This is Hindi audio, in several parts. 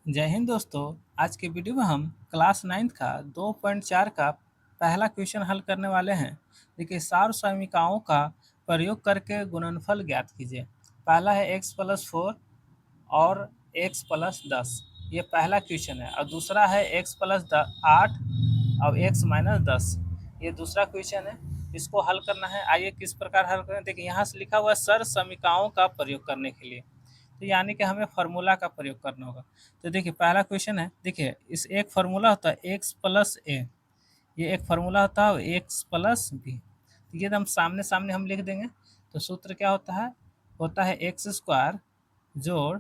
जय हिंद दोस्तों। आज के वीडियो में हम क्लास 9th का 2.4 का पहला क्वेश्चन हल करने वाले हैं। देखिए, सार्वसमीकाओं का प्रयोग करके गुणनफल ज्ञात कीजिए। पहला है x+4 और x+10। ये पहला क्वेश्चन है। और दूसरा है x+8 और x-10। ये दूसरा क्वेश्चन है। इसको हल करना है। आइए किस प्रकार हल करें। देखिए, यहाँ से लिखा हुआ है सर्वसमीकाओं का प्रयोग करने के लिए, तो यानी कि हमें फार्मूला का प्रयोग करना होगा। तो देखिए, पहला क्वेश्चन है। देखिए, इस एक फार्मूला होता है x+a, ये एक फार्मूला होता है x+b। तो ये हम सामने सामने हम लिख देंगे। तो सूत्र क्या होता है x² जोड़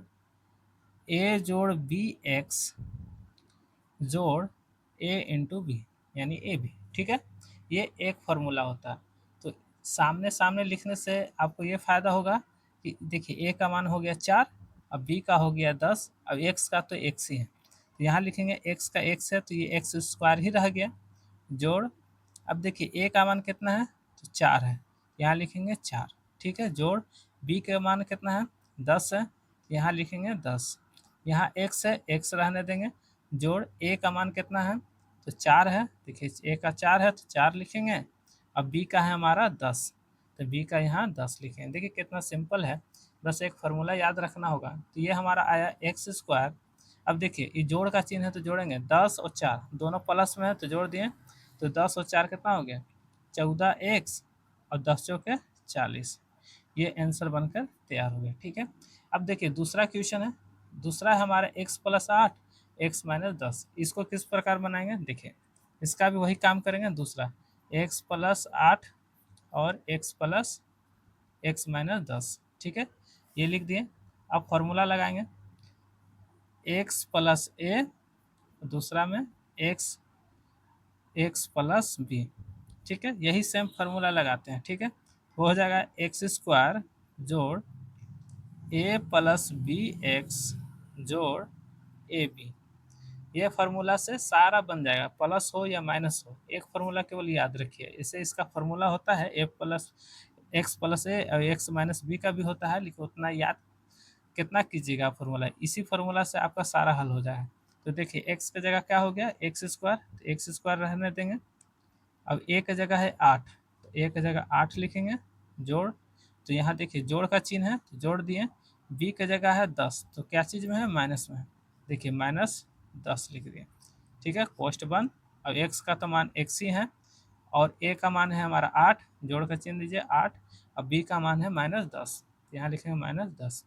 a जोड़ bx जोड़ a इंटू बी, यानी ए बी। ठीक है, ये एक फार्मूला होता है। तो सामने सामने लिखने से आपको ये फायदा होगा कि देखिए, a का मान हो गया 4, अब b का हो गया 10, अब x का तो x ही है, तो यहाँ लिखेंगे x का x है तो ये x² ही रह गया जोड़। अब देखिए, a का मान कितना है तो 4 है, यहाँ लिखेंगे 4। ठीक है, जोड़ b का मान कितना है 10 है, यहाँ लिखेंगे 10। यहाँ x है, x रहने देंगे। जोड़ a का मान कितना है तो 4 है, देखिए a का 4 है तो 4 लिखेंगे। अब b का है हमारा 10, तो b का यहाँ 10 लिखेंगे। देखिए कितना सिंपल है, बस एक फार्मूला याद रखना होगा। तो ये हमारा आया x²। अब देखिए, ये जोड़ का चिन्ह है तो जोड़ेंगे 10 और 4 दोनों प्लस में है तो जोड़ दिए। तो 10 और 4 कितना हो गया 14x और 10 चौके 40। ये आंसर बनकर तैयार हो गया। ठीक है, अब देखिए दूसरा क्वेश्चन है। दूसरा है हमारा x+8 x-10। इसको किस प्रकार बनाएंगे, देखिए इसका भी वही काम करेंगे। दूसरा x+8 और x+x-10। ठीक है, ये लिख दिए। अब फॉर्मूला लगाएंगे x+a, दूसरा में x+b। ठीक है, यही सेम फार्मूला लगाते हैं। ठीक है, हो जाएगा x² जोड़ a+bx जोड़ ab। ये फार्मूला से सारा बन जाएगा, प्लस हो या माइनस हो, एक फार्मूला केवल याद रखिए। इसे इसका फार्मूला होता है x+a और x-b का भी होता है, लेकिन उतना याद कितना कीजिएगा फार्मूला, इसी फार्मूला से आपका सारा हल हो जाएगा। तो देखिए, x की जगह क्या हो गया x², तो x² रहने देंगे। अब a की जगह है 8, तो a की जगह 8 लिखेंगे जोड़। तो यहाँ देखिए जोड़ का चिन्ह है तो जोड़ दिए। b की जगह है 10, तो क्या चीज़ में है माइनस में है, देखिए -10 लिख दिए। ठीक है, पोस्ट बन। अब x का तो मान x ही है और a का मान है हमारा 8, जोड़ का चिन्ह दीजिए 8। अब b का मान है -10, तो यहाँ लिखेंगे -10।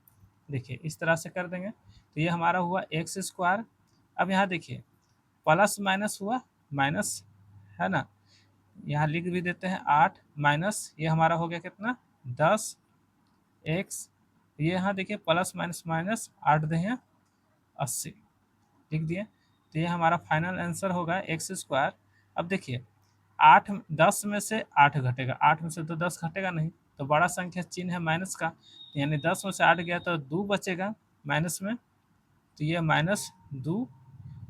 देखिए इस तरह से कर देंगे। तो ये हमारा हुआ x²। अब यहाँ देखिए प्लस माइनस हुआ माइनस, है ना, यहाँ लिख भी देते हैं 8 माइनस, ये हमारा हो गया कितना 10x। ये यहाँ देखिए प्लस माइनस माइनस 8 दे 80 लिख दिए। तो ये हमारा फाइनल आंसर होगा x²। अब देखिए 8 10 में से 8 घटेगा, 8 में से तो 10 घटेगा नहीं, तो बड़ा संख्या चिन्ह है माइनस का, यानी 10 में से 8 गया तो 2 बचेगा माइनस में, तो ये -2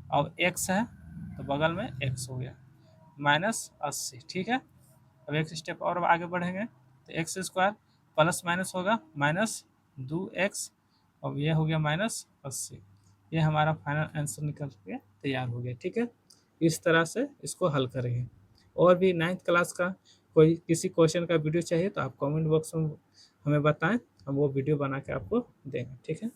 और x है तो बगल में x हो गया -80। ठीक है, अब एक स्टेप और आगे बढ़ेंगे तो x² प्लस माइनस होगा -2x और ये हो गया -80। ये हमारा फाइनल आंसर निकल के तैयार हो गया। ठीक है, इस तरह से इसको हल करेंगे। और भी 9th क्लास का कोई किसी क्वेश्चन का वीडियो चाहिए तो आप कमेंट बॉक्स में हमें बताएं, हम वो वीडियो बना के आपको देंगे। ठीक है।